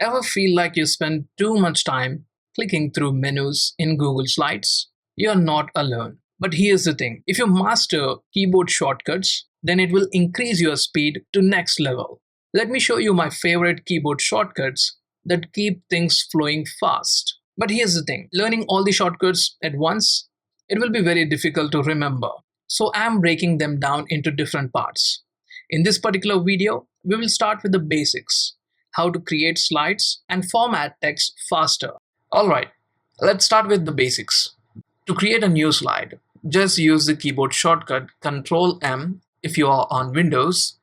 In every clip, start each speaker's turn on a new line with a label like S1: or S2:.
S1: Ever feel like you spend too much time clicking through menus in Google Slides? You're not alone. But here's the thing, if you master keyboard shortcuts, then it will increase your speed to next level. Let me show you my favorite keyboard shortcuts that keep things flowing fast. But here's the thing, learning all the shortcuts at once, it will be very difficult to remember. So I'm breaking them down into different parts. In this particular video, we will start with the basics, how to create slides and format text faster. Alright, let's start with the basics. To create a new slide, just use the keyboard shortcut Ctrl M if you are on Windows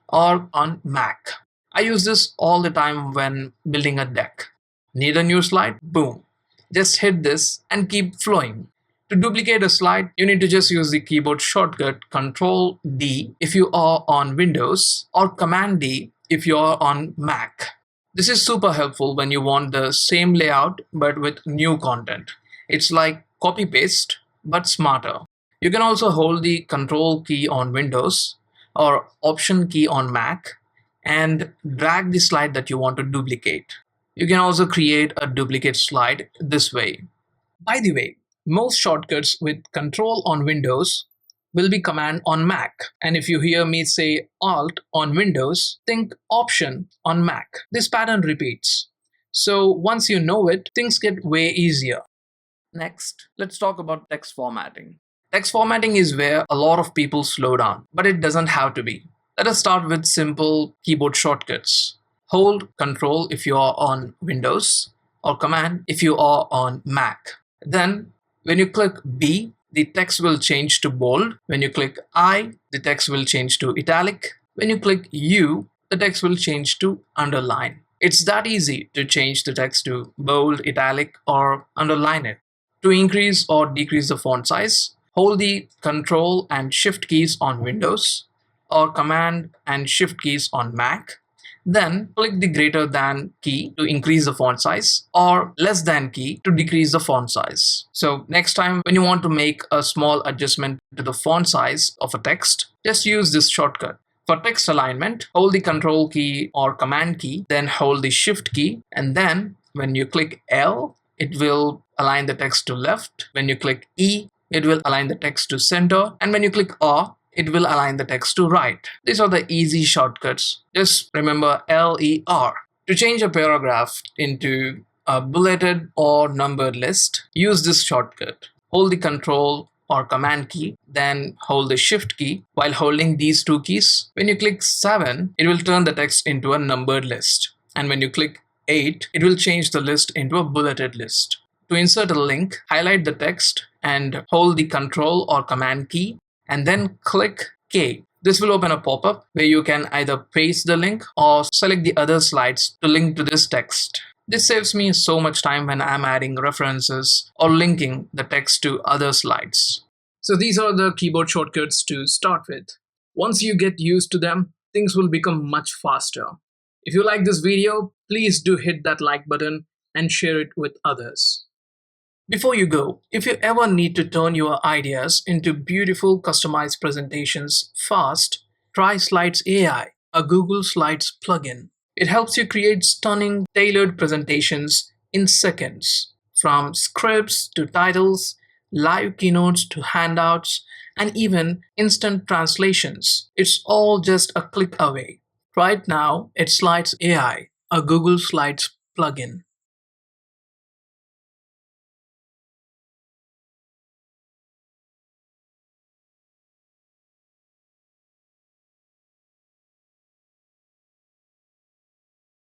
S1: or on Mac. I use this all the time when building a deck. Need a new slide? Boom. Just hit this and keep flowing. To duplicate a slide, you need to just use the keyboard shortcut Ctrl D if you are on Windows or Command D if you are on Mac. This is super helpful when you want the same layout but with new content. It's like copy paste but smarter. You can also hold the Control key on Windows or Option key on Mac and drag the slide that you want to duplicate. You can also create a duplicate slide this way. By the way, most shortcuts with Control on Windows will be Command on Mac. And if you hear me say Alt on Windows, think Option on Mac. This pattern repeats. So once you know it, things get way easier. Next, let's talk about text formatting. Text formatting is where a lot of people slow down, but it doesn't have to be. Let us start with simple keyboard shortcuts. Hold Control if you are on Windows or Command if you are on Mac. Then when you click B, the text will change to bold. When you click I, the text will change to italic. When you click U, the text will change to underline. It's that easy to change the text to bold, italic, or underline it. To increase or decrease the font size, hold the Control and Shift keys on Windows or Command and Shift keys on Mac. Then click the greater than key to increase the font size or less than key to decrease the font size. So next time when you want to make a small adjustment to the font size of a text, just use this shortcut. For text alignment, hold the Control key or Command key, then hold the Shift key, and then when you click L, it will align the text to left. When you click E, it will align the text to center, and when you click R, it will align the text to right. These are the easy shortcuts. Just remember LER. To change a paragraph into a bulleted or numbered list, use this shortcut. Hold the Control or Command key, then hold the Shift key while holding these two keys. When you click 7, it will turn the text into a numbered list. And when you click 8, it will change the list into a bulleted list. To insert a link, highlight the text and hold the Control or Command key and then click K. This will open a pop-up where you can either paste the link or select the other slides to link to this text. This saves me so much time when I'm adding references or linking the text to other slides. So these are the keyboard shortcuts to start with. Once you get used to them, things will become much faster. If you like this video, please do hit that like button and share it with others. Before you go, if you ever need to turn your ideas into beautiful customized presentations fast, try Slides AI, a Google Slides plugin. It helps you create stunning, tailored presentations in seconds. From scripts to titles, live keynotes to handouts, and even instant translations. It's all just a click away. Right now, it's Slides AI, a Google Slides plugin.